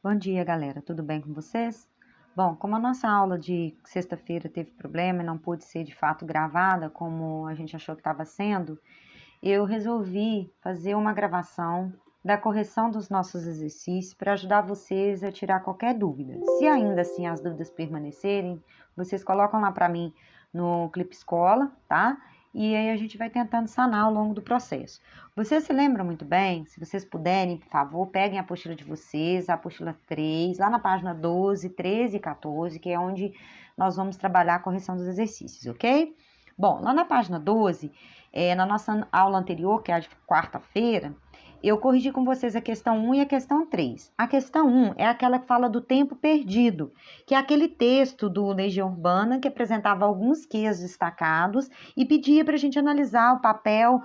Bom dia, galera. Tudo bem com vocês? Bom, como a nossa aula de sexta-feira teve problema e não pôde ser de fato gravada como a gente achou que estava sendo, eu resolvi fazer uma gravação da correção dos nossos exercícios para ajudar vocês a tirar qualquer dúvida. Se ainda assim as dúvidas permanecerem, vocês colocam lá para mim no Clipe Escola, tá? E aí a gente vai tentando sanar ao longo do processo. Vocês se lembram muito bem? Se vocês puderem, por favor, peguem a apostila de vocês, a apostila 3, lá na página 12, 13 e 14, que é onde nós vamos trabalhar a correção dos exercícios, ok? Bom, lá na página 12, na nossa aula anterior, que é a de quarta-feira, eu corrigi com vocês a questão 1 e a questão 3. A questão 1 é aquela que fala do tempo perdido, que é aquele texto do Legião Urbana que apresentava alguns Qs destacados e pedia para a gente analisar o papel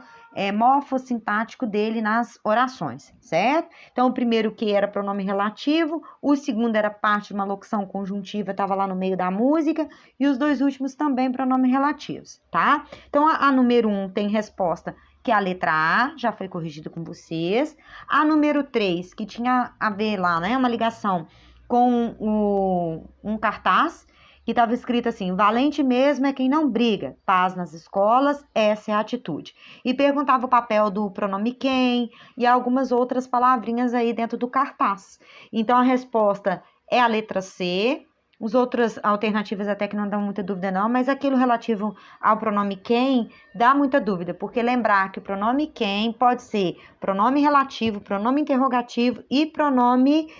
morfossintático dele nas orações, certo? Então, o primeiro Q era pronome relativo, o segundo era parte de uma locução conjuntiva, estava lá no meio da música, e os dois últimos também pronomes relativos, tá? Então, a número 1 tem resposta que é a letra A, já foi corrigida com vocês. A número 3, que tinha a ver lá, né, uma ligação com um cartaz, que estava escrito assim: valente mesmo é quem não briga, paz nas escolas, essa é a atitude. E perguntava o papel do pronome quem e algumas outras palavrinhas aí dentro do cartaz. Então, a resposta é a letra C. As outras alternativas até que não dão muita dúvida não, mas aquilo relativo ao pronome quem dá muita dúvida, porque lembrar que o pronome quem pode ser pronome relativo, pronome interrogativo e pronome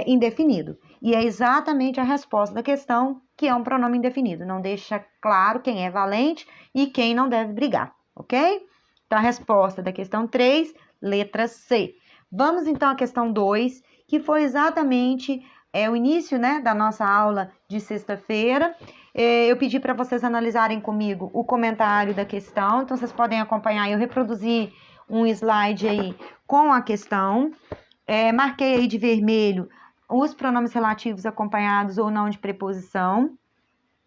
indefinido. E é exatamente a resposta da questão, que é um pronome indefinido. Não deixa claro quem é valente e quem não deve brigar, ok? Então, a resposta da questão 3, letra C. Vamos então à questão 2, que foi exatamente o início, né, da nossa aula de sexta-feira. Eu pedi para vocês analisarem comigo o comentário da questão, então vocês podem acompanhar. Eu reproduzi um slide aí com a questão, marquei aí de vermelho os pronomes relativos acompanhados ou não de preposição,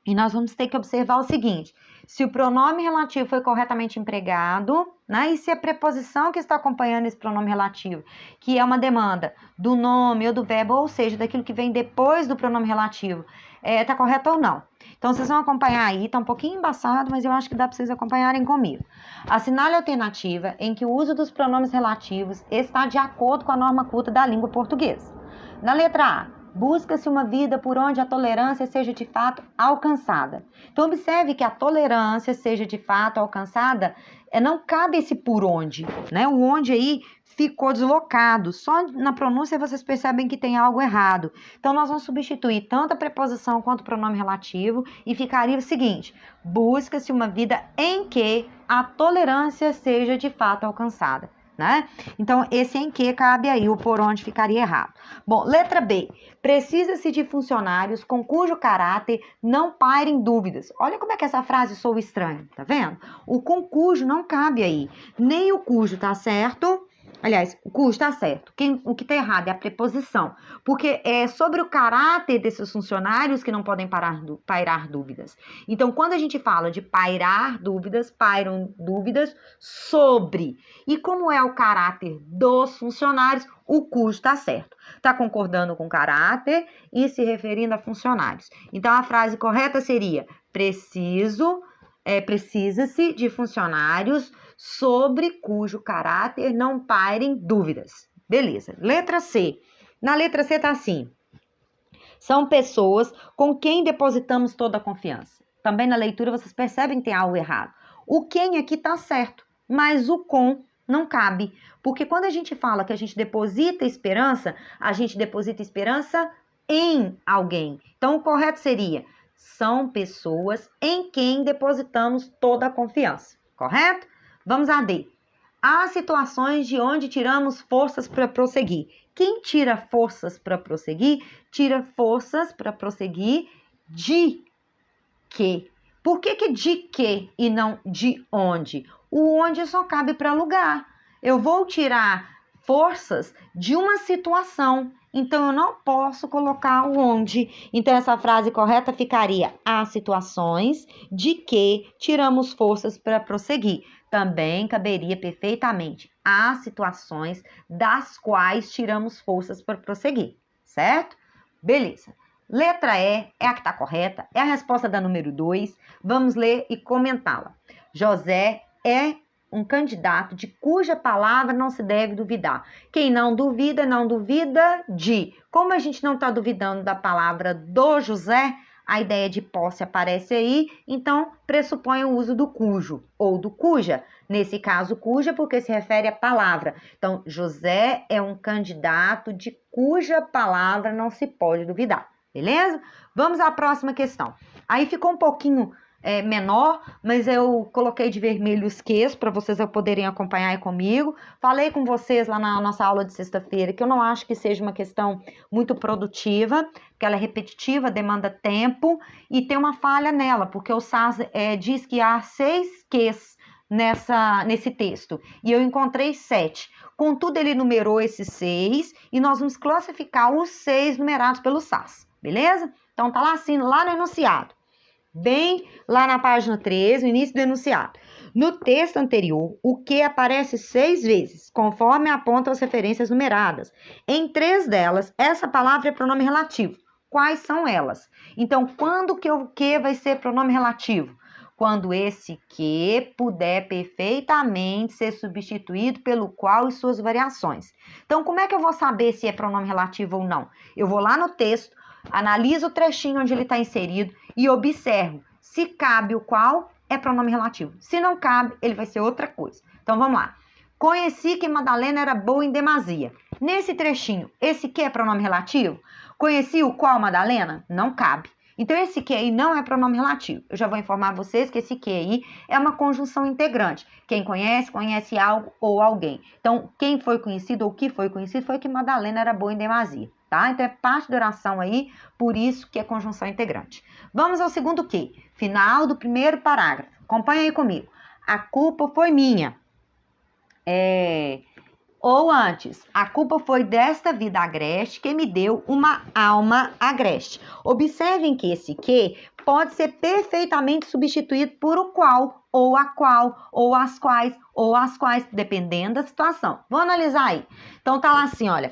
e nós vamos ter que observar o seguinte: se o pronome relativo foi corretamente empregado, né, e se a preposição que está acompanhando esse pronome relativo, que é uma demanda do nome ou do verbo, ou seja, daquilo que vem depois do pronome relativo, está correto ou não. Então, vocês vão acompanhar aí, está um pouquinho embaçado, mas eu acho que dá para vocês acompanharem comigo. Assinale a alternativa em que o uso dos pronomes relativos está de acordo com a norma culta da língua portuguesa. Na letra A, busca-se uma vida por onde a tolerância seja de fato alcançada. Então, observe que a tolerância seja de fato alcançada, não cabe esse por onde, né? O onde aí ficou deslocado. Só na pronúncia vocês percebem que tem algo errado. Então, nós vamos substituir tanto a preposição quanto o pronome relativo e ficaria o seguinte: busca-se uma vida em que a tolerância seja de fato alcançada. Né? Então, esse em que cabe aí, o por onde ficaria errado. Bom, letra B. Precisa-se de funcionários com cujo caráter não pairem dúvidas. Olha como é que essa frase soa estranha, tá vendo? O com cujo não cabe aí. Nem o cujo tá certo. Aliás, o cujo tá certo. O que tá errado é a preposição. Porque é sobre o caráter desses funcionários que não podem pairar dúvidas. Então, quando a gente fala de pairam dúvidas sobre. E como é o caráter dos funcionários, o cujo tá certo. Tá concordando com o caráter e se referindo a funcionários. Então, a frase correta seria: precisa-se de funcionários sobre cujo caráter não pairem dúvidas. Beleza. Letra C. Na letra C tá assim: são pessoas com quem depositamos toda a confiança. Também na leitura vocês percebem que tem algo errado. O quem aqui tá certo, mas o com não cabe. Porque quando a gente fala que a gente deposita esperança em alguém. Então, o correto seria: são pessoas em quem depositamos toda a confiança. Correto? Vamos a D. Há situações de onde tiramos forças para prosseguir. Quem tira forças para prosseguir? Tira forças para prosseguir de quê? Por que de quê e não de onde? O onde só cabe para lugar. Eu vou tirar forças de uma situação, então eu não posso colocar o onde. Então, essa frase correta ficaria: há situações de que tiramos forças para prosseguir. Também caberia perfeitamente: há situações das quais tiramos forças para prosseguir. certo? Beleza. Letra E é a que está correta, é a resposta da número 2. Vamos ler e comentá-la. José é um candidato de cuja palavra não se deve duvidar. Quem não duvida de. Como a gente não está duvidando da palavra do José, a ideia de posse aparece aí, então pressupõe o uso do cujo ou do cuja. Nesse caso, cuja, porque se refere à palavra. Então, José é um candidato de cuja palavra não se pode duvidar. Beleza? Vamos à próxima questão. Aí ficou um pouquinho menor, mas eu coloquei de vermelho os Qs para vocês poderem acompanhar aí comigo. Falei com vocês lá na nossa aula de sexta-feira que eu não acho que seja uma questão muito produtiva, que ela é repetitiva, demanda tempo e tem uma falha nela, porque o SAS diz que há 6 Qs nesse texto e eu encontrei 7. Contudo, ele numerou esses 6 e nós vamos classificar os 6 numerados pelo SAS, beleza? Então tá lá assim, lá no enunciado. Bem lá na página 3, no início do enunciado. No texto anterior, o que aparece 6 vezes, conforme apontam as referências numeradas. Em 3 delas, essa palavra é pronome relativo. Quais são elas? Então, quando que o que vai ser pronome relativo? Quando esse que puder perfeitamente ser substituído pelo qual e suas variações. Então, como é que eu vou saber se é pronome relativo ou não? Eu vou lá no texto, analiso o trechinho onde ele está inserido e observo se cabe o qual é pronome relativo. Se não cabe, ele vai ser outra coisa. Então, vamos lá. Conheci que Madalena era boa em demasia. Nesse trechinho, esse que é pronome relativo? Conheci o qual Madalena? Não cabe. Então, esse que aí não é pronome relativo. Eu já vou informar vocês que esse que aí é uma conjunção integrante. Quem conhece, conhece algo ou alguém. Então, quem foi conhecido ou que foi conhecido foi que Madalena era boa em demasia. Tá? Então, é parte da oração aí, por isso que é conjunção integrante. Vamos ao segundo que, final do primeiro parágrafo. Acompanha aí comigo. A culpa foi minha. Ou antes, a culpa foi desta vida agreste que me deu uma alma agreste. Observem que esse que pode ser perfeitamente substituído por o qual, ou a qual, ou as quais, dependendo da situação. Vamos analisar aí. Então, tá lá assim, olha.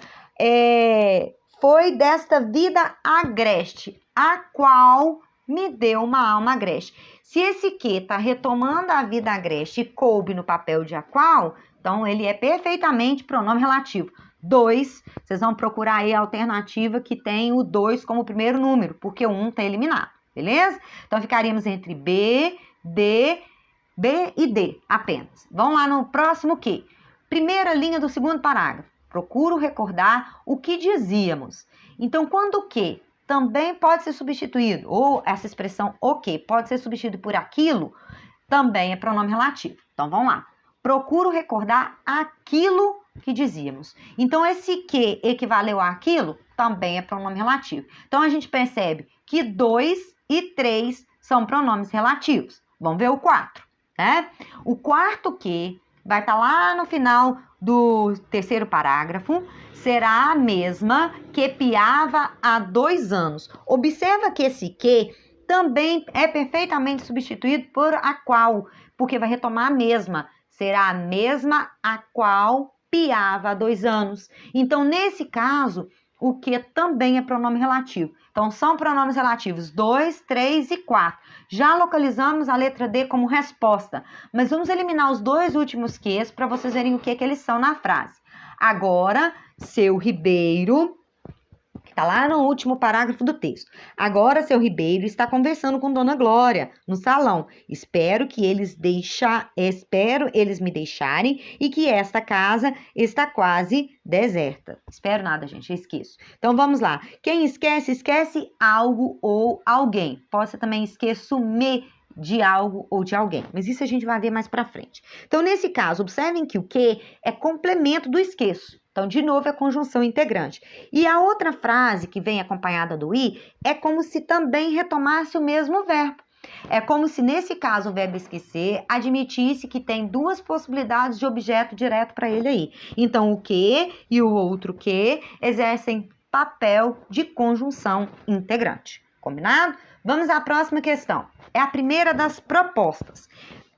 Foi desta vida agreste, a qual me deu uma alma agreste. Se esse que tá retomando a vida agreste e coube no papel de a qual, então ele é perfeitamente pronome relativo. 2, vocês vão procurar aí a alternativa que tem o 2 como primeiro número, porque o 1 tá eliminado, beleza? Então ficaríamos entre B e D apenas. Vamos lá no próximo que? Primeira linha do segundo parágrafo. Procuro recordar o que dizíamos. Então, quando o que também pode ser substituído, ou essa expressão o que pode ser substituído por aquilo, também é pronome relativo. Então, vamos lá. Procuro recordar aquilo que dizíamos. Então, esse que equivaleu àquilo também é pronome relativo. Então, a gente percebe que 2 e 3 são pronomes relativos. Vamos ver o 4, né? O quarto que vai estar lá no final do terceiro parágrafo, será a mesma que piava há 2 anos. Observa que esse que também é perfeitamente substituído por a qual, porque vai retomar a mesma. Será a mesma a qual piava há 2 anos. Então, nesse caso, o que também é pronome relativo. Então, são pronomes relativos 2, 3 e 4. Já localizamos a letra D como resposta, mas vamos eliminar os 2 últimos Qs para vocês verem o que eles são na frase. Agora, seu Ribeiro, que está lá no último parágrafo do texto. Agora, seu Ribeiro está conversando com Dona Glória no salão. Espero eles me deixarem e que esta casa está quase deserta. Espero nada, gente, eu esqueço. Então, vamos lá. Quem esquece algo ou alguém. Pode ser também esqueço-me de algo ou de alguém. Mas isso a gente vai ver mais pra frente. Então, nesse caso, observem que o que é complemento do esqueço. Então, de novo, é conjunção integrante. E a outra frase que vem acompanhada do i é como se também retomasse o mesmo verbo. É como se, nesse caso, o verbo esquecer admitisse que tem 2 possibilidades de objeto direto para ele aí. Então, o que e o outro que exercem papel de conjunção integrante. Combinado? Vamos à próxima questão. É a primeira das propostas.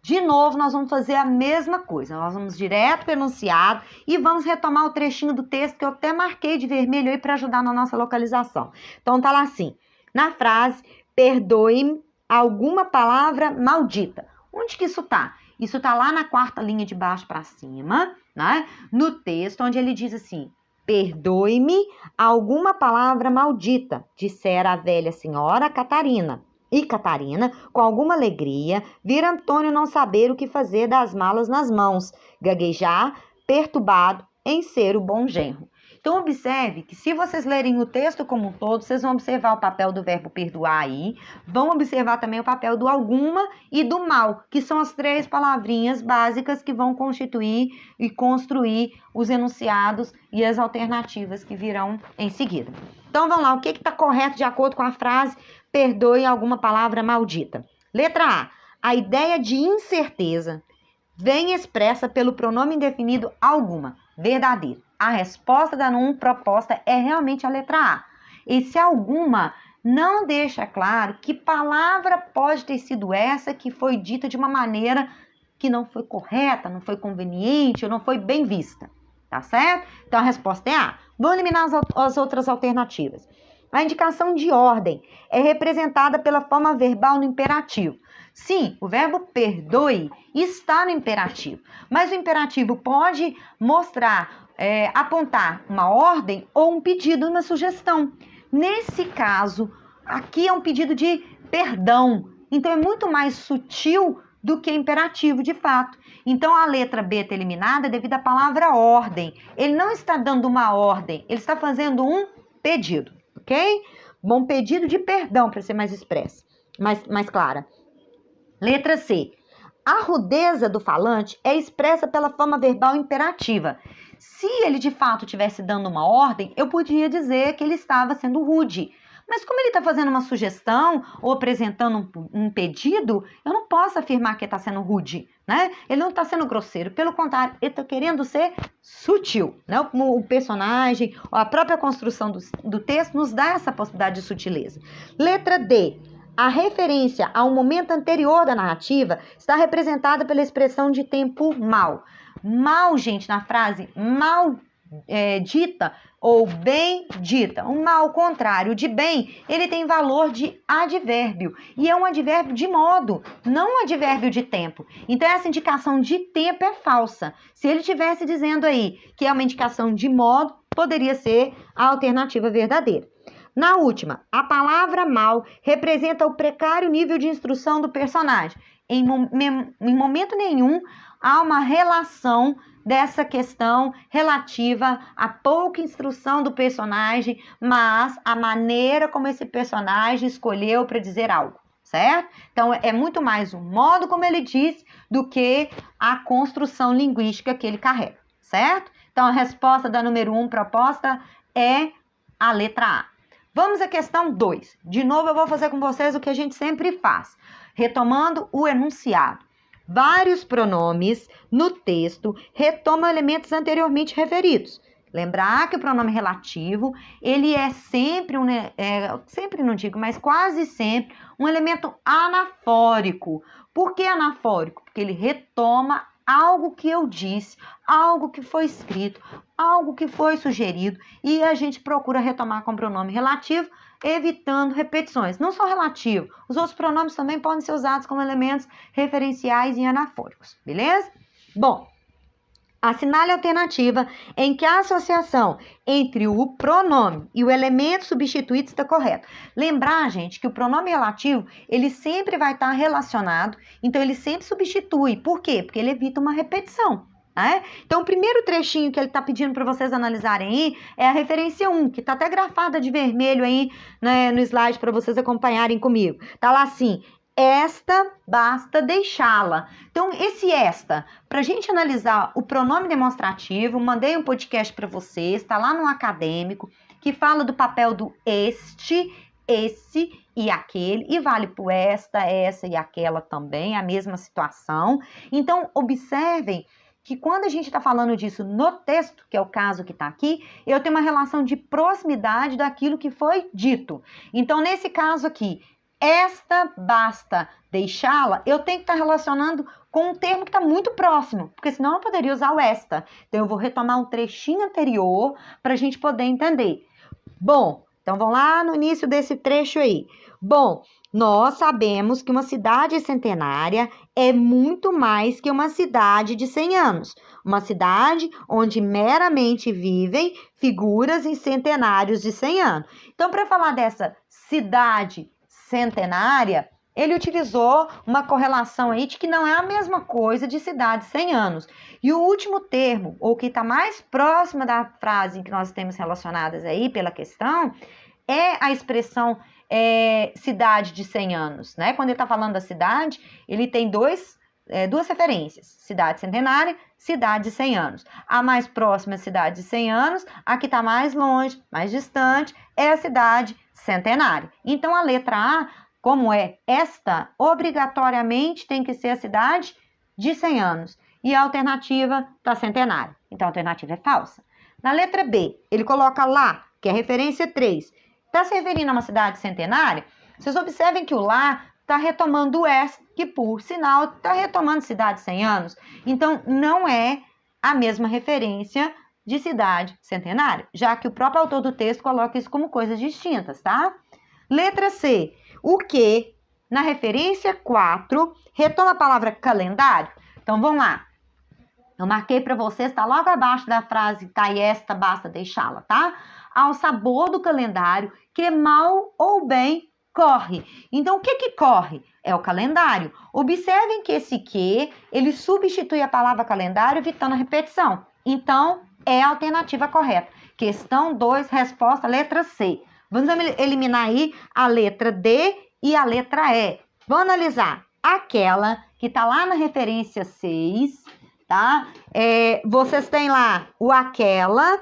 De novo, nós vamos fazer a mesma coisa. Nós vamos direto para o enunciado e vamos retomar o trechinho do texto que eu até marquei de vermelho aí para ajudar na nossa localização. Então, tá lá assim, na frase, perdoe-me alguma palavra maldita. Onde que isso tá? Isso tá lá na quarta linha de baixo para cima, né? No texto, onde ele diz assim, perdoe-me alguma palavra maldita, dissera a velha senhora Catarina. E Catarina, com alguma alegria, vira Antônio não saber o que fazer das malas nas mãos, gaguejar, perturbado em ser o bom genro. Então, observe que se vocês lerem o texto como um todo, vocês vão observar o papel do verbo perdoar aí, vão observar também o papel do alguma e do mal, que são as 3 palavrinhas básicas que vão constituir e construir os enunciados e as alternativas que virão em seguida. Então, vamos lá, o que está correto de acordo com a frase perdoe alguma palavra maldita? Letra A ideia de incerteza vem expressa pelo pronome indefinido alguma, verdadeiro. A resposta da não proposta é realmente a letra A. Esse alguma não deixa claro que palavra pode ter sido essa que foi dita de uma maneira que não foi correta, não foi conveniente ou não foi bem vista. Tá certo? Então a resposta é A. Vou eliminar as outras alternativas. A indicação de ordem é representada pela forma verbal no imperativo. Sim, o verbo perdoe está no imperativo, mas o imperativo pode mostrar, apontar uma ordem ou um pedido, uma sugestão. Nesse caso, aqui é um pedido de perdão, então é muito mais sutil do que imperativo de fato. Então a letra B está eliminada devido à palavra ordem. Ele não está dando uma ordem, ele está fazendo um pedido, ok? Bom, pedido de perdão, para ser mais expressa, mais clara. Letra C. A rudeza do falante é expressa pela forma verbal imperativa. Se ele de fato estivesse dando uma ordem, eu podia dizer que ele estava sendo rude. Mas como ele está fazendo uma sugestão ou apresentando um pedido, eu não posso afirmar que ele está sendo rude, né? Ele não está sendo grosseiro, pelo contrário, ele está querendo ser sutil, né? O personagem, a própria construção do texto nos dá essa possibilidade de sutileza. Letra D. A referência ao momento anterior da narrativa está representada pela expressão de tempo mal. Mal, gente, na frase mal dita ou bem dita. Um mal contrário de bem, ele tem valor de advérbio. E é um advérbio de modo, não um advérbio de tempo. Então, essa indicação de tempo é falsa. Se ele estivesse dizendo aí que é uma indicação de modo, poderia ser a alternativa verdadeira. Na última, a palavra mal representa o precário nível de instrução do personagem. Em momento nenhum há uma relação dessa questão relativa à pouca instrução do personagem, mas a maneira como esse personagem escolheu para dizer algo, certo? Então, é muito mais o modo como ele diz do que a construção linguística que ele carrega, certo? Então, a resposta da número 1 proposta é a letra A. Vamos à questão 2. De novo, eu vou fazer com vocês o que a gente sempre faz, retomando o enunciado. Vários pronomes no texto retomam elementos anteriormente referidos. Lembrar que o pronome relativo, ele é sempre, sempre não digo, mas quase sempre, um elemento anafórico. Por que anafórico? Porque ele retoma algo que eu disse, algo que foi escrito, algo que foi sugerido, e a gente procura retomar com o pronome relativo, evitando repetições. Não só relativo, os outros pronomes também podem ser usados como elementos referenciais e anafóricos, beleza? Bom, assinale a alternativa em que a associação entre o pronome e o elemento substituído está correta. Lembrar, gente, que o pronome relativo, ele sempre vai estar relacionado, então ele sempre substitui. Por quê? Porque ele evita uma repetição. Então, o primeiro trechinho que ele está pedindo para vocês analisarem aí é a referência 1, que está até grafada de vermelho aí, né, no slide para vocês acompanharem comigo. Tá lá assim, esta basta deixá-la. Então, esse esta, para a gente analisar o pronome demonstrativo, mandei um podcast para vocês, está lá no acadêmico, que fala do papel do este, esse e aquele, e vale para esta, essa e aquela também, a mesma situação. Então, observem que quando a gente está falando disso no texto, que é o caso que está aqui, eu tenho uma relação de proximidade daquilo que foi dito. Então, nesse caso aqui, esta basta deixá-la, eu tenho que estar relacionando com um termo que está muito próximo, porque senão eu poderia usar o esta. Então, eu vou retomar um trechinho anterior para a gente poder entender. Bom, então vamos lá no início desse trecho aí. Bom, nós sabemos que uma cidade centenária é muito mais que uma cidade de 100 anos. Uma cidade onde meramente vivem figuras em centenários de 100 anos. Então, para falar dessa cidade centenária, ele utilizou uma correlação aí de que não é a mesma coisa de cidade de 100 anos. E o último termo, ou que está mais próxima da frase que nós temos relacionadas aí pela questão, é a expressão cidade de 100 anos, né? Quando ele está falando da cidade, ele tem duas referências, cidade centenária, cidade de 100 anos. A mais próxima é a cidade de 100 anos, a que está mais longe, mais distante, é a cidade centenária. Então, a letra A, como é esta, obrigatoriamente tem que ser a cidade de 100 anos. E a alternativa está centenária. Então, a alternativa é falsa. Na letra B, ele coloca lá, que é a referência 3. Está se referindo a uma cidade centenária? Vocês observem que o lá está retomando o S, que por sinal está retomando cidade de 100 anos. Então, não é a mesma referência de cidade centenária, já que o próprio autor do texto coloca isso como coisas distintas, tá? Letra C. O que, na referência 4, retoma a palavra calendário? Então, vamos lá. Eu marquei para vocês, está logo abaixo da frase, tá, e esta basta deixá-la, tá? Ao sabor do calendário, que mal ou bem corre. Então, o que corre? É o calendário. Observem que esse que, ele substitui a palavra calendário, evitando a repetição. Então, é a alternativa correta. Questão 2, resposta, letra C. Vamos eliminar aí a letra D e a letra E. Vamos analisar aquela que está lá na referência 6, tá? Vocês têm lá o aquela,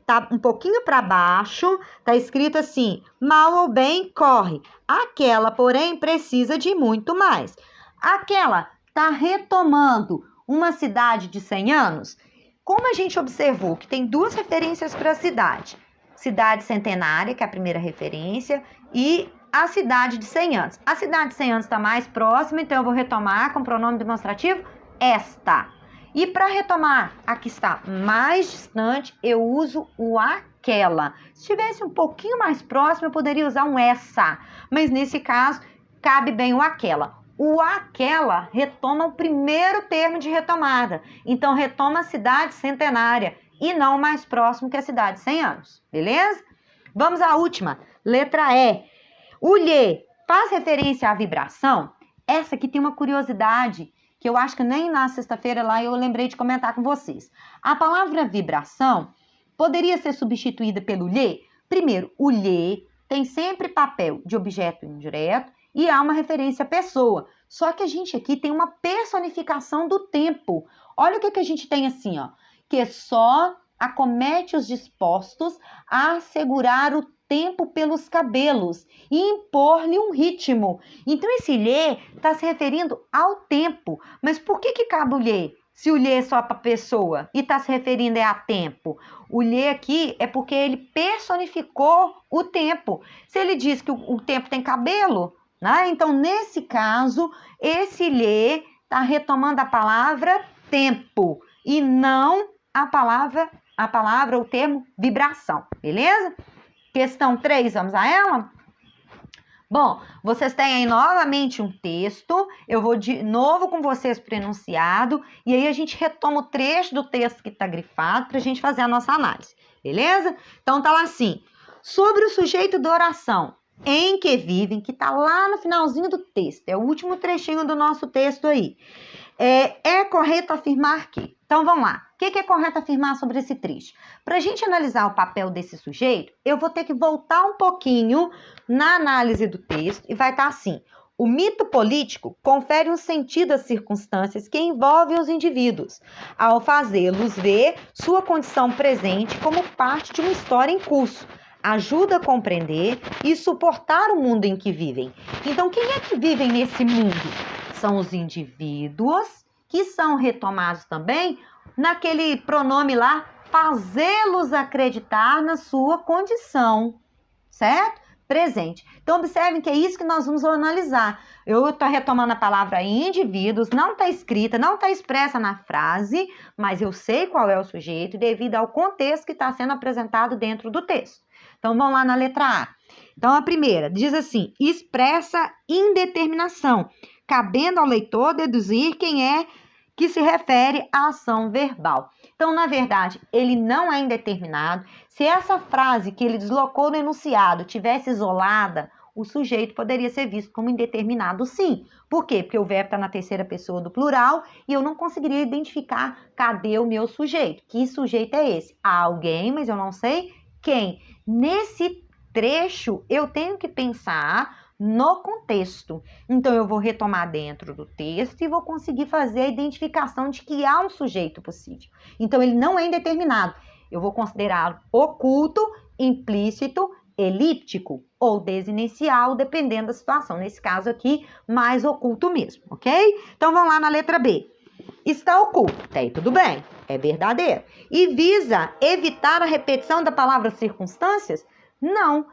tá um pouquinho para baixo, tá escrito assim, mal ou bem corre. Aquela, porém, precisa de muito mais. Aquela tá retomando uma cidade de 100 anos. Como a gente observou que tem duas referências para a cidade. Cidade centenária, que é a primeira referência, e a cidade de 100 anos. A cidade de 100 anos está mais próxima, então eu vou retomar com o pronome demonstrativo esta. E para retomar a que está mais distante, eu uso o aquela. Se estivesse um pouquinho mais próximo, eu poderia usar um essa. Mas nesse caso, cabe bem o aquela. O aquela retoma o primeiro termo de retomada. Então, retoma a cidade centenária e não mais próximo que a cidade de 100 anos. Beleza? Vamos à última. Letra E. O lhe faz referência à vibração? Essa aqui tem uma curiosidade que eu acho que nem na sexta-feira lá eu lembrei de comentar com vocês. A palavra vibração poderia ser substituída pelo lhe? Primeiro, o lhe tem sempre papel de objeto indireto e há uma referência à pessoa. Só que a gente aqui tem uma personificação do tempo. Olha o que a gente tem assim, ó. Que só acomete os dispostos a assegurar o tempo pelos cabelos e impor-lhe um ritmo. Então, esse lhe está se referindo ao tempo. Mas por que cabe o lhe? Se o lhe é só para pessoa e está se referindo a tempo. O lhe aqui é porque ele personificou o tempo. Se ele diz que o tempo tem cabelo, né? Então, nesse caso, esse lhe está retomando a palavra tempo e não a palavra, o termo vibração, beleza? Questão 3, vamos a ela? Bom, vocês têm aí novamente um texto, eu vou de novo com vocês para o enunciado, e aí a gente retoma o trecho do texto que está grifado para a gente fazer a nossa análise, beleza? Então tá lá assim, sobre o sujeito da oração, em que vivem, que tá lá no finalzinho do texto, é o último trechinho do nosso texto aí. É correto afirmar que... Então, vamos lá. O que é correto afirmar sobre esse trecho? Para a gente analisar o papel desse sujeito, eu vou ter que voltar um pouquinho na análise do texto e vai estar assim. O mito político confere um sentido às circunstâncias que envolvem os indivíduos, ao fazê-los ver sua condição presente como parte de uma história em curso. Ajuda a compreender e suportar o mundo em que vivem. Então, quem é que vive nesse mundo? São os indivíduos que são retomados também naquele pronome lá, fazê-los acreditar na sua condição, certo? presente. Então, observem que é isso que nós vamos analisar. Eu estou retomando a palavra indivíduos, não está escrita, não está expressa na frase, mas eu sei qual é o sujeito devido ao contexto que está sendo apresentado dentro do texto. Então, vamos lá na letra A. Então, a primeira diz assim, expressa indeterminação, cabendo ao leitor deduzir quem é que se refere à ação verbal. Então, na verdade, ele não é indeterminado. Se essa frase que ele deslocou no enunciado tivesse isolada, o sujeito poderia ser visto como indeterminado, sim. Por quê? Porque o verbo está na terceira pessoa do plural e eu não conseguiria identificar cadê o meu sujeito. Que sujeito é esse? Há alguém, mas eu não sei quem. Nesse trecho, eu tenho que pensar no contexto. Então, eu vou retomar dentro do texto e vou conseguir fazer a identificação de que há um sujeito possível. Então, ele não é indeterminado. Eu vou considerá-lo oculto, implícito, elíptico ou desinicial, dependendo da situação. Nesse caso aqui, mais oculto mesmo, ok? Então, vamos lá na letra B. Está oculto. Tá aí, tudo bem. É verdadeiro. E visa evitar a repetição da palavra circunstâncias? Não.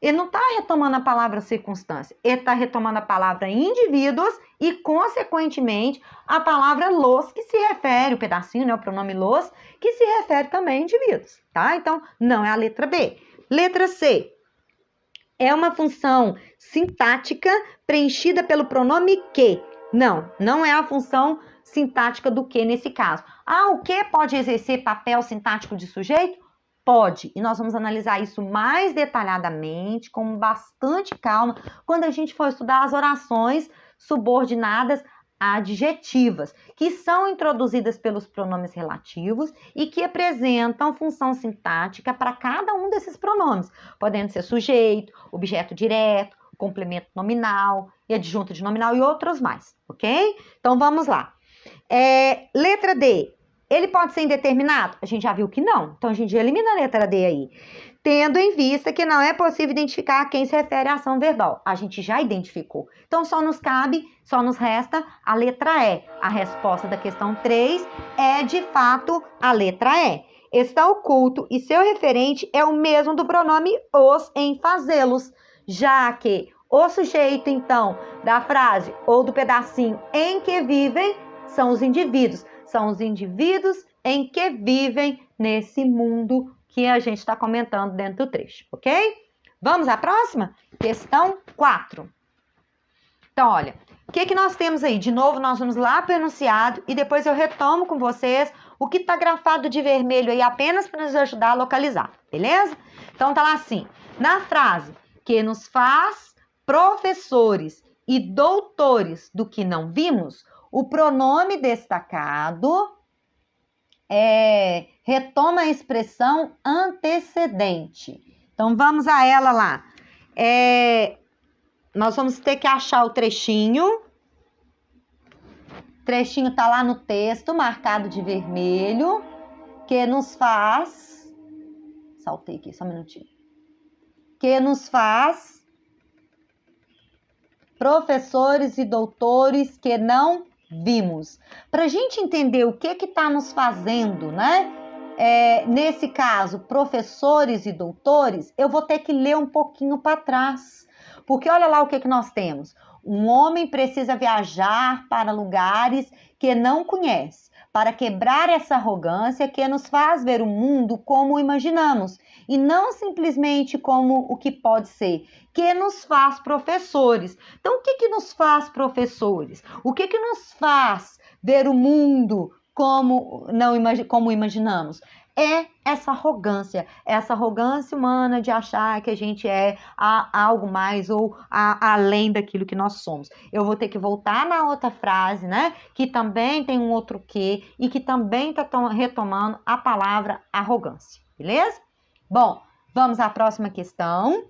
Ele não está retomando a palavra circunstância, ele está retomando a palavra indivíduos e, consequentemente, a palavra los, que se refere, o pedacinho, né, o pronome los, que se refere também a indivíduos, tá? Então, não é a letra B. Letra C. É uma função sintática preenchida pelo pronome que. Não, não é a função sintática do que nesse caso. Ah, o que pode exercer papel sintático de sujeito? Pode, e nós vamos analisar isso mais detalhadamente, com bastante calma, quando a gente for estudar as orações subordinadas adjetivas, que são introduzidas pelos pronomes relativos e que apresentam função sintática para cada um desses pronomes, podendo ser sujeito, objeto direto, complemento nominal e adjunto de nominal e outros mais, ok? Então, vamos lá. Letra D. Ele pode ser indeterminado? A gente já viu que não. Então, a gente elimina a letra D aí. Tendo em vista que não é possível identificar a quem se refere a ação verbal. A gente já identificou. Então, só nos resta a letra E. A resposta da questão 3 é, de fato, a letra E. Está oculto e seu referente é o mesmo do pronome os em fazê-los, já que o sujeito, então, da frase ou do pedacinho em que vivem são os indivíduos. São os indivíduos em que vivem nesse mundo que a gente está comentando dentro do trecho, ok? Vamos à próxima? Questão 4. Então, olha, o que nós temos aí? De novo, nós vamos lá para o enunciado e depois eu retomo com vocês o que está grafado de vermelho aí apenas para nos ajudar a localizar, beleza? Então, tá lá assim, na frase que nos faz professores e doutores do que não vimos, o pronome destacado retoma a expressão antecedente. Então, vamos a ela lá. Nós vamos ter que achar o trechinho. O trechinho está lá no texto, marcado de vermelho, que nos faz... Saltei aqui, só um minutinho. Que nos faz professores e doutores que não vimos. Para a gente entender o que está nos fazendo, né? Nesse caso, professores e doutores, eu vou ter que ler um pouquinho para trás. Porque olha lá o que nós temos. Um homem precisa viajar para lugares que não conhece, para quebrar essa arrogância que nos faz ver o mundo como imaginamos, e não simplesmente como o que pode ser, que nos faz professores. Então, o que nos faz professores? O que nos faz ver o mundo como imaginamos? É essa arrogância humana de achar que a gente é algo mais ou além daquilo que nós somos. Eu vou ter que voltar na outra frase, né? Que também tem um outro quê e que também está retomando a palavra arrogância, beleza? Bom, vamos à próxima questão.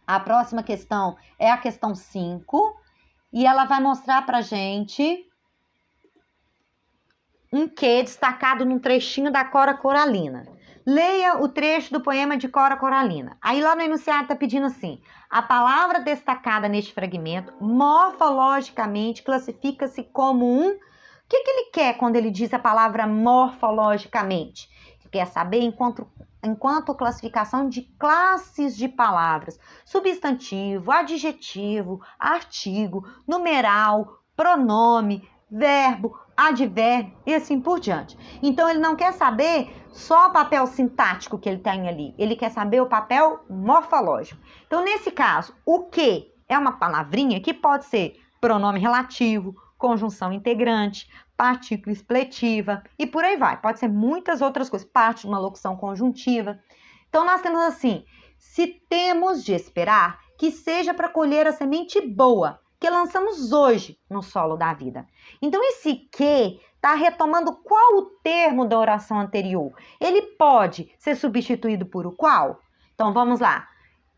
A próxima questão é a questão 5 e ela vai mostrar pra gente um quê destacado num trechinho da Cora Coralina. Leia o trecho do poema de Cora Coralina. Aí lá no enunciado está pedindo assim, a palavra destacada neste fragmento morfologicamente classifica-se como um... O que ele quer quando ele diz a palavra morfologicamente? Ele quer saber em enquanto classificação de classes de palavras: substantivo, adjetivo, artigo, numeral, pronome, verbo, advérbio e assim por diante. Então, ele não quer saber só o papel sintático que ele tem ali, ele quer saber o papel morfológico. Então, nesse caso, o que é uma palavrinha que pode ser pronome relativo, conjunção integrante, partícula expletiva e por aí vai. Pode ser muitas outras coisas, parte de uma locução conjuntiva. Então, nós temos assim: se temos de esperar que seja para colher a semente boa que lançamos hoje no solo da vida. Então, esse que está retomando qual o termo da oração anterior? Ele pode ser substituído por o qual? Então, vamos lá.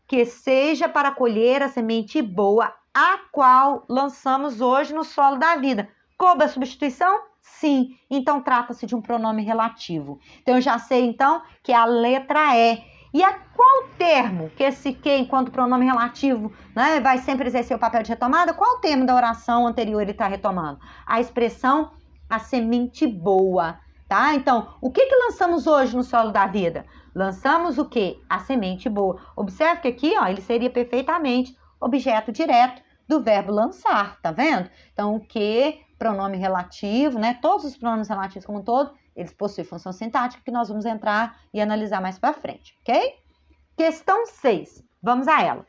Que seja para colher a semente boa, a qual lançamos hoje no solo da vida. Coube a substituição? Sim. Então, trata-se de um pronome relativo. Então, eu já sei, então, que a letra E. E a qual termo que esse que, enquanto pronome relativo, né, vai sempre exercer o papel de retomada? Qual termo da oração anterior ele está retomando? A expressão a semente boa, tá? Então, o que lançamos hoje no solo da vida? Lançamos o quê? A semente boa. Observe que aqui, ó, ele seria perfeitamente objeto direto do verbo lançar, tá vendo? Então, o que, pronome relativo, né? Todos os pronomes relativos como um todo, eles possuem função sintática que nós vamos entrar e analisar mais para frente, ok? Questão 6, vamos a ela.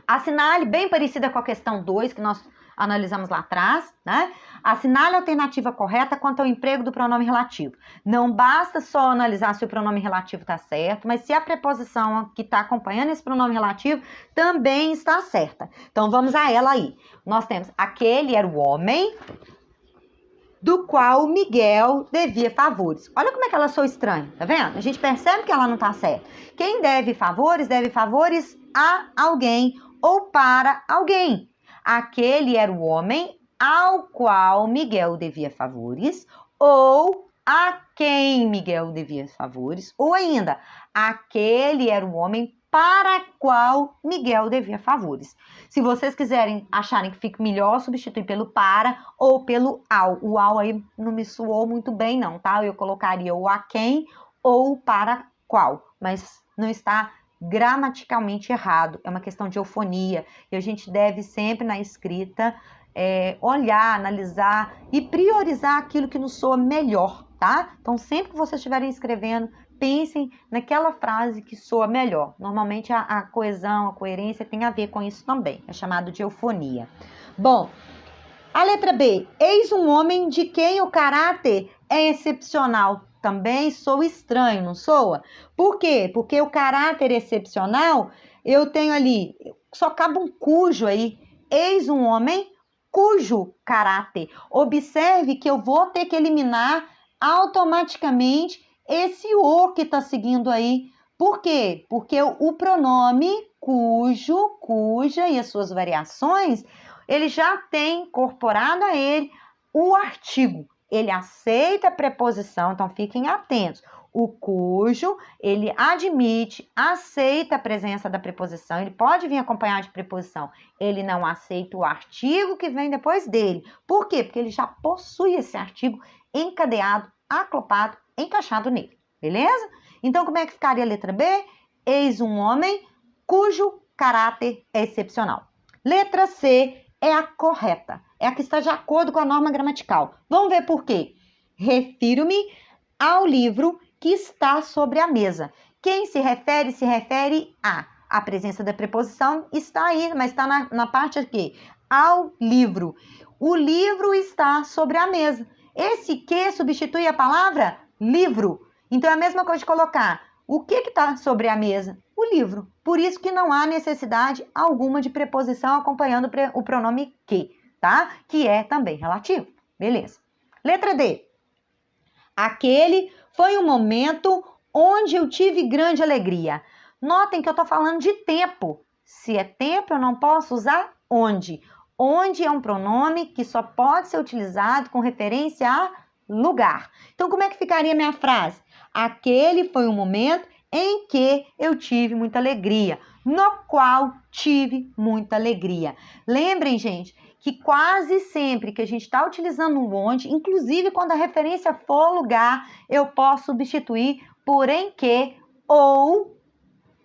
Assinale, bem parecida com a questão 2 que nós analisamos lá atrás, né? Assinale a alternativa correta quanto ao emprego do pronome relativo. Não basta só analisar se o pronome relativo está certo, mas se a preposição que está acompanhando esse pronome relativo também está certa. Então, vamos a ela aí. Nós temos: aquele era o homem do qual Miguel devia favores. Olha como é que ela soa estranha, tá vendo? A gente percebe que ela não tá certa. Quem deve favores a alguém ou para alguém. Aquele era o homem ao qual Miguel devia favores, ou a quem Miguel devia favores, ou ainda, aquele era o homem para qual Miguel devia favores. Se vocês quiserem acharem que fica melhor, substituir pelo para ou pelo ao. O ao aí não me soou muito bem não, tá? Eu colocaria o a quem ou para qual, mas não está gramaticalmente errado. É uma questão de eufonia e a gente deve sempre na escrita olhar, analisar e priorizar aquilo que nos soa melhor, tá? Então, sempre que vocês estiverem escrevendo, pensem naquela frase que soa melhor. Normalmente a coesão, a coerência tem a ver com isso também. É chamado de eufonia. Bom, a letra B. Eis um homem de quem o caráter é excepcional. Também soa estranho, não soa? Por quê? Porque o caráter excepcional, eu tenho ali, só cabe um cujo aí. Eis um homem cujo caráter. Observe que eu vou ter que eliminar automaticamente esse o que está seguindo aí. Por quê? Porque o pronome cujo, cuja e as suas variações, ele já tem incorporado a ele o artigo. Ele aceita a preposição, então fiquem atentos. O cujo, ele admite, aceita a presença da preposição, ele pode vir acompanhado de preposição. Ele não aceita o artigo que vem depois dele. Por quê? Porque ele já possui esse artigo encadeado, acoplado, encaixado nele, beleza? Então, como é que ficaria a letra B? Eis um homem cujo caráter é excepcional. Letra C é a correta, é a que está de acordo com a norma gramatical. Vamos ver por quê. Refiro-me ao livro que está sobre a mesa. Quem se refere a presença da preposição está aí, mas está na parte aqui, ao livro. O livro está sobre a mesa. Esse que substitui a palavra livro. Então, é a mesma coisa de colocar o que está sobre a mesa? O livro. Por isso que não há necessidade alguma de preposição acompanhando o pronome que, tá? Que é também relativo. Beleza. Letra D. Aquele foi um momento onde eu tive grande alegria. Notem que eu estou falando de tempo. Se é tempo, eu não posso usar onde. Onde é um pronome que só pode ser utilizado com referência a lugar. Então, como é que ficaria minha frase? Aquele foi um momento em que eu tive muita alegria, no qual tive muita alegria. Lembrem, gente, que quase sempre que a gente está utilizando o onde, inclusive quando a referência for lugar, eu posso substituir porém que, ou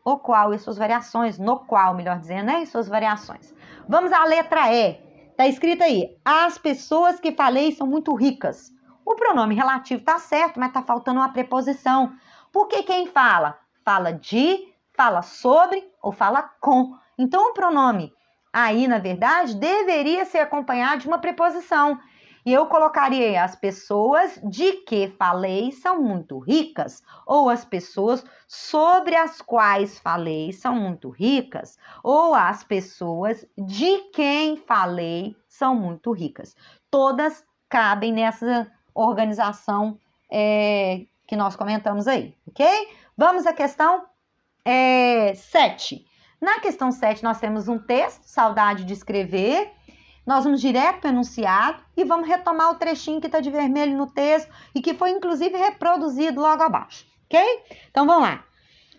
o qual e suas variações, no qual, melhor dizendo, né, e suas variações. Vamos à letra E. Tá escrito aí, as pessoas que falei são muito ricas. O pronome relativo tá certo, mas tá faltando uma preposição. Porque quem fala? Fala de, fala sobre ou fala com. Então, o pronome aí, na verdade, deveria ser acompanhado de uma preposição. E eu colocaria as pessoas de que falei são muito ricas, ou as pessoas sobre as quais falei são muito ricas, ou as pessoas de quem falei são muito ricas. Todas cabem nessa organização que nós comentamos aí, ok? Vamos à questão 7. Na questão 7, nós temos um texto, saudade de escrever. Nós vamos direto para o enunciado e vamos retomar o trechinho que está de vermelho no texto e que foi, inclusive, reproduzido logo abaixo, ok? Então, vamos lá.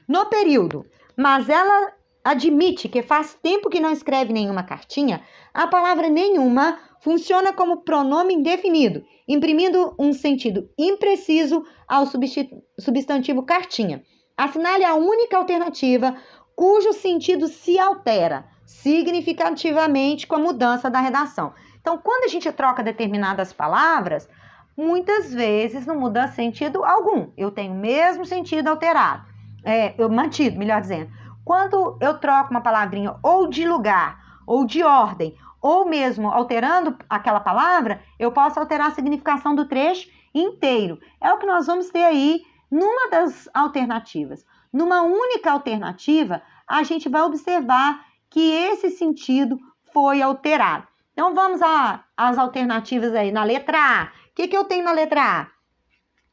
No período, mas ela admite que faz tempo que não escreve nenhuma cartinha, a palavra nenhuma funciona como pronome indefinido, imprimindo um sentido impreciso ao substantivo cartinha. Assinale a única alternativa cujo sentido se altera significativamente com a mudança da redação. Então, quando a gente troca determinadas palavras, muitas vezes não muda sentido algum. Eu tenho o mesmo sentido alterado, mantido, melhor dizendo. Quando eu troco uma palavrinha ou de lugar, ou de ordem, ou mesmo alterando aquela palavra, eu posso alterar a significação do trecho inteiro. É o que nós vamos ter aí numa das alternativas. Numa única alternativa, a gente vai observar que esse sentido foi alterado. Então, vamos às alternativas aí. Na letra A, o que eu tenho na letra A?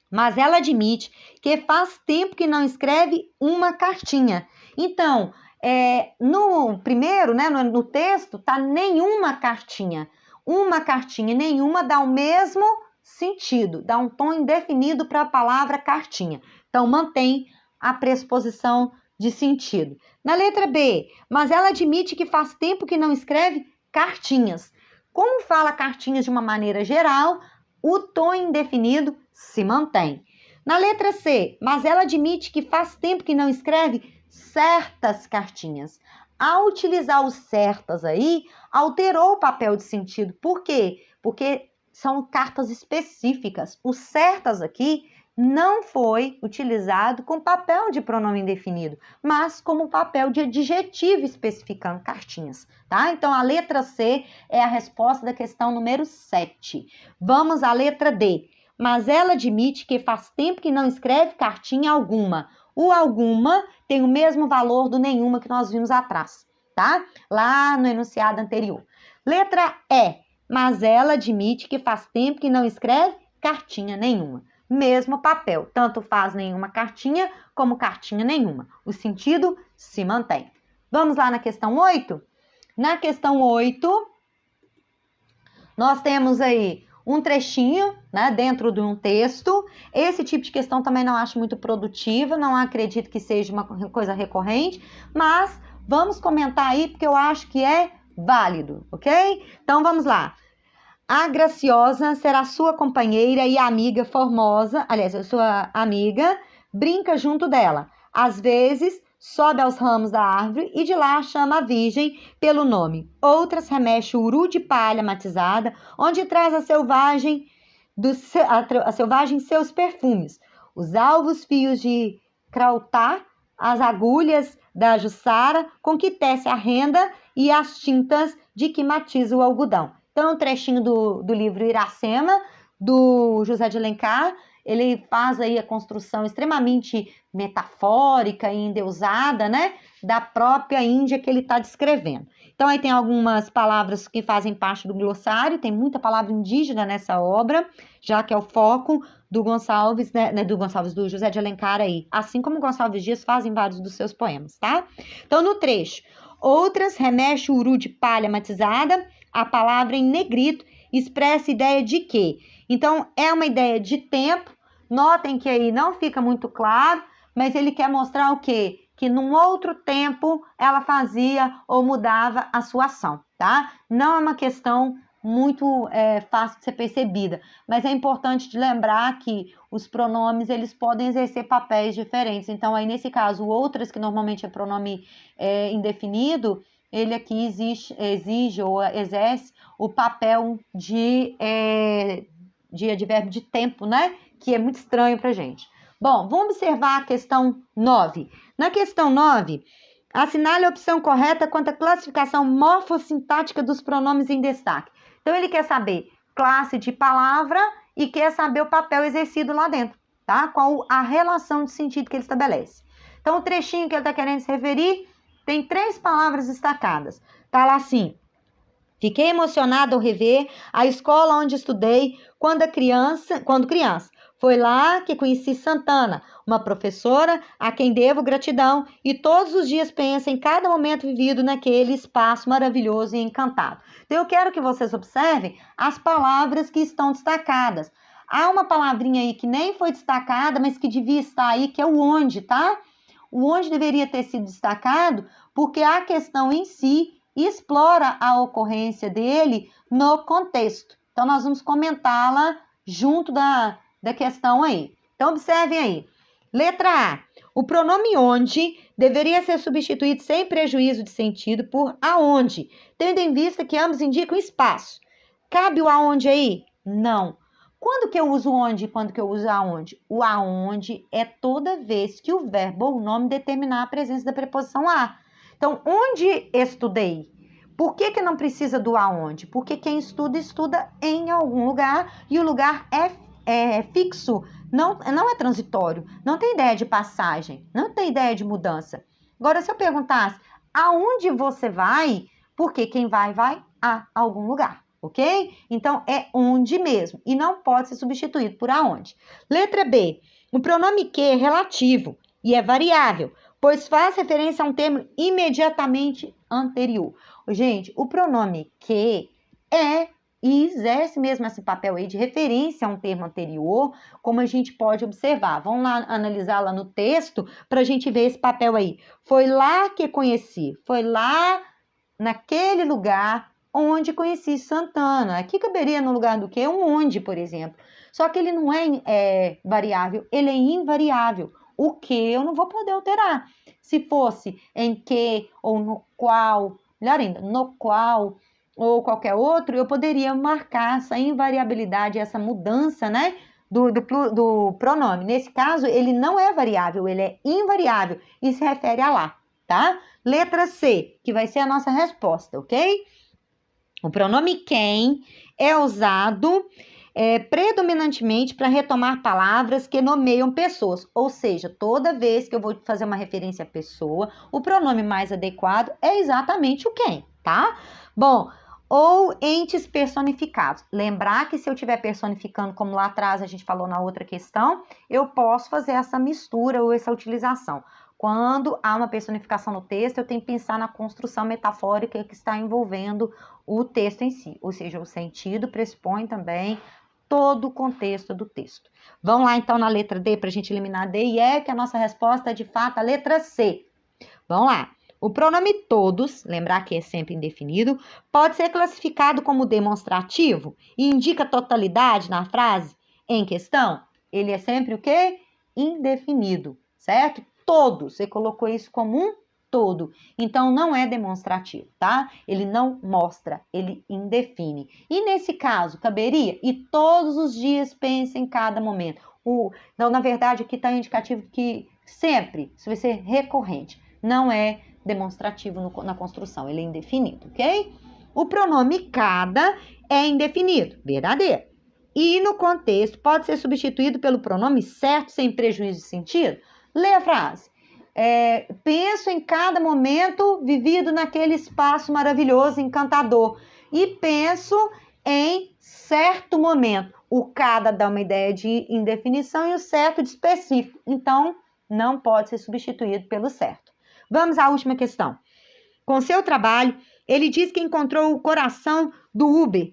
Mas ela admite que faz tempo que não escreve uma cartinha. Então, no primeiro, né, no texto, tá nenhuma cartinha. Uma cartinha nenhuma dá o mesmo sentido, dá um tom indefinido para a palavra cartinha. Então, mantém a pressuposição de sentido. Na letra B, mas ela admite que faz tempo que não escreve cartinhas. Como fala cartinhas de uma maneira geral, o tom indefinido se mantém. Na letra C, mas ela admite que faz tempo que não escreve certas cartinhas. Ao utilizar os certas aí, alterou o papel de sentido. Por quê? Porque são cartas específicas. Os certas aqui não foi utilizado com papel de pronome indefinido, mas como papel de adjetivo especificando cartinhas, tá? Então, a letra C é a resposta da questão número 7. Vamos à letra D. Mas ela admite que faz tempo que não escreve cartinha alguma. O alguma tem o mesmo valor do nenhuma que nós vimos atrás, tá? Lá no enunciado anterior. Letra E. Mas ela admite que faz tempo que não escreve cartinha nenhuma. Mesmo papel, tanto faz nenhuma cartinha como cartinha nenhuma. O sentido se mantém. Vamos lá na questão 8? Na questão 8, nós temos aí um trechinho, né, dentro de um texto. Esse tipo de questão também não acho muito produtiva, não acredito que seja uma coisa recorrente, mas vamos comentar aí porque eu acho que é válido, ok? Então vamos lá. A graciosa será sua companheira e amiga formosa, aliás, sua amiga, brinca junto dela. Às vezes, sobe aos ramos da árvore e de lá chama a virgem pelo nome. Outras remexe o uru de palha matizada, onde traz a selvagem seus perfumes. Os alvos fios de crautá, as agulhas da jussara, com que tece a renda e as tintas de que matiza o algodão. Então, um trechinho do livro Iracema, do José de Alencar, ele faz aí a construção extremamente metafórica e endeusada, né, da própria Índia que ele está descrevendo. Então, aí tem algumas palavras que fazem parte do glossário, tem muita palavra indígena nessa obra, já que é o foco do Gonçalves, né, do José de Alencar aí, assim como Gonçalves Dias fazem vários dos seus poemas, tá? Então, no trecho, outras remexe o uru de palha matizada, a palavra em negrito expressa ideia de quê? Então, é uma ideia de tempo. Notem que aí não fica muito claro, mas ele quer mostrar o quê? Que num outro tempo ela fazia ou mudava a sua ação, tá? Não é uma questão muito fácil de ser percebida, mas é importante de lembrar que os pronomes, eles podem exercer papéis diferentes. Então, aí nesse caso, outras, que normalmente é pronome indefinido, ele aqui exige ou exerce o papel de advérbio de tempo, né? Que é muito estranho pra gente. Bom, vamos observar a questão 9. Na questão 9, assinale a opção correta quanto à classificação morfossintática dos pronomes em destaque. Então, ele quer saber classe de palavra e quer saber o papel exercido lá dentro, tá? Qual a relação de sentido que ele estabelece. Então, o trechinho que ele está querendo se referir tem 3 palavras destacadas. Tá lá assim: fiquei emocionada ao rever a escola onde estudei quando criança. Foi lá que conheci Santana, uma professora a quem devo gratidão e todos os dias penso em cada momento vivido naquele espaço maravilhoso e encantado. Então, eu quero que vocês observem as palavras que estão destacadas. Há uma palavrinha aí que nem foi destacada, mas que devia estar aí, que é o onde, tá? O onde deveria ter sido destacado, porque a questão em si explora a ocorrência dele no contexto. Então, nós vamos comentá-la junto da questão aí. Então, observem aí. Letra A. O pronome onde deveria ser substituído sem prejuízo de sentido por aonde, tendo em vista que ambos indicam espaço. Cabe o aonde aí? Não. Quando que eu uso onde e quando que eu uso aonde? O aonde é toda vez que o verbo ou o nome determinar a presença da preposição a. Então, onde estudei? Por que não precisa do aonde? Porque quem estuda, estuda em algum lugar e o lugar é fixo, não é transitório, não tem ideia de passagem, não tem ideia de mudança. Agora, se eu perguntasse aonde você vai, porque quem vai a algum lugar, ok? Então, é onde mesmo e não pode ser substituído por aonde. Letra B. O pronome que é relativo e é variável, pois faz referência a um termo imediatamente anterior. Gente, o pronome que e exerce mesmo esse papel aí de referência a um termo anterior, como a gente pode observar. Vamos lá analisar lá no texto para a gente ver esse papel aí. Foi lá que conheci, foi lá naquele lugar onde conheci Santana. Aqui caberia no lugar do que? Um onde, por exemplo. Só que ele não é variável, ele é invariável. O que eu não vou poder alterar. Se fosse em que ou no qual, melhor ainda, no qual ou qualquer outro, eu poderia marcar essa invariabilidade, essa mudança, né, do pronome. Nesse caso, ele não é variável, ele é invariável e se refere a lá, tá? Letra C, que vai ser a nossa resposta, ok? O pronome quem é usado predominantemente para retomar palavras que nomeiam pessoas, ou seja, toda vez que eu vou fazer uma referência à pessoa, o pronome mais adequado é exatamente o quem, tá? Bom, ou entes personificados. Lembrar que se eu estiver personificando, como lá atrás a gente falou na outra questão, eu posso fazer essa mistura ou essa utilização. Quando há uma personificação no texto, eu tenho que pensar na construção metafórica que está envolvendo o texto em si, ou seja, o sentido pressupõe também todo o contexto do texto. Vamos lá, então, na letra D, para a gente eliminar a D e E, que a nossa resposta é, de fato, a letra C. Vamos lá. O pronome todos, lembrar que é sempre indefinido, pode ser classificado como demonstrativo e indica totalidade na frase em questão. Ele é sempre o quê? Indefinido, certo? Todos, você colocou isso como um todo. Então, não é demonstrativo, tá? Ele não mostra, ele indefine. E nesse caso, caberia? E todos os dias pense em cada momento. Então, na verdade, aqui está indicativo que sempre, isso vai ser recorrente. Não é demonstrativo na construção, ele é indefinido, ok? O pronome cada é indefinido, verdadeiro. E no contexto pode ser substituído pelo pronome certo sem prejuízo de sentido. Lê a frase. Penso em cada momento vivido naquele espaço maravilhoso, encantador. E penso em certo momento. O cada dá uma ideia de indefinição e o certo de específico. Então, não pode ser substituído pelo certo. Vamos à última questão. Com seu trabalho, ele diz que encontrou o coração do Uber,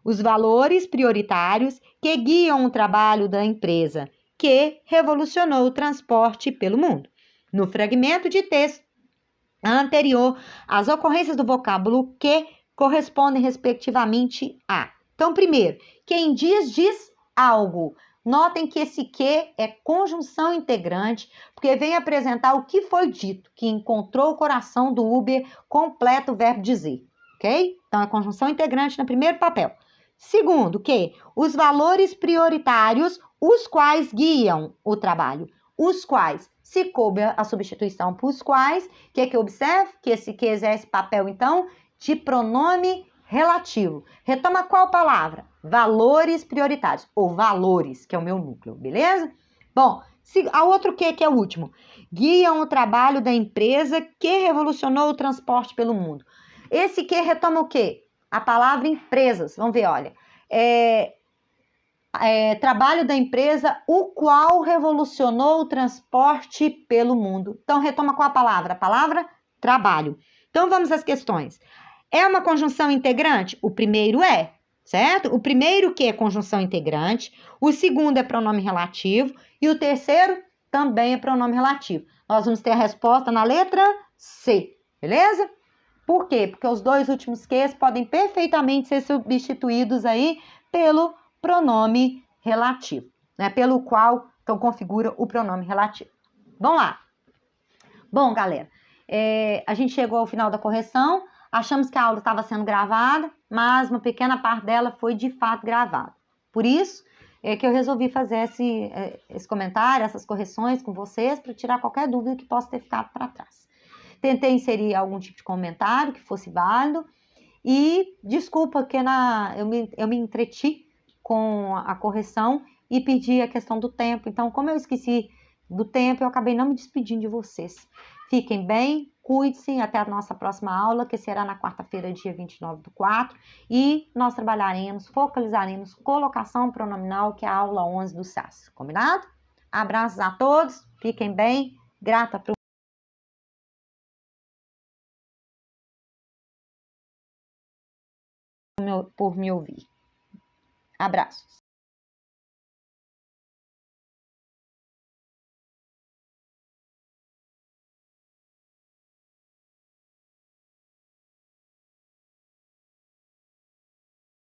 os valores prioritários que guiam o trabalho da empresa, que revolucionou o transporte pelo mundo. No fragmento de texto anterior, as ocorrências do vocábulo que correspondem respectivamente a. Então, primeiro, quem diz algo. Notem que esse que é conjunção integrante, porque vem apresentar o que foi dito, que encontrou o coração do Uber, completa o verbo dizer, ok? Então, é conjunção integrante no primeiro papel. Segundo, que os valores prioritários, os quais guiam o trabalho. Os quais, se coube a substituição por os quais, o que observe? Que esse que exerce papel, então, de pronome relativo. Retoma qual palavra? Valores prioritários, ou valores, que é o meu núcleo, beleza? Bom, a outro que é o último. Guiam o trabalho da empresa que revolucionou o transporte pelo mundo. Esse que retoma o quê? A palavra empresas. Vamos ver, olha. Trabalho da empresa, o qual revolucionou o transporte pelo mundo. Então, retoma qual a palavra? A palavra trabalho. Então, vamos às questões. É uma conjunção integrante? O primeiro é, certo? O primeiro que é conjunção integrante, o segundo é pronome relativo e o terceiro também é pronome relativo. Nós vamos ter a resposta na letra C, beleza? Por quê? Porque os dois últimos ques podem perfeitamente ser substituídos aí pelo pronome relativo, né? Pelo qual, então, configura o pronome relativo. Vamos lá. Bom, galera, a gente chegou ao final da correção, achamos que a aula estava sendo gravada, mas uma pequena parte dela foi de fato gravada. Por isso é que eu resolvi fazer esse comentário, essas correções com vocês, para tirar qualquer dúvida que possa ter ficado para trás. Tentei inserir algum tipo de comentário que fosse válido e desculpa que eu me entreti com a correção e perdi a questão do tempo. Então, como eu esqueci do tempo, eu acabei não me despedindo de vocês. Fiquem bem, cuide-se, até a nossa próxima aula, que será na quarta-feira, dia 29/4, e nós focalizaremos colocação pronominal, que é a aula 11 do SAS. Combinado? Abraços a todos, fiquem bem, grata por me ouvir. Abraços.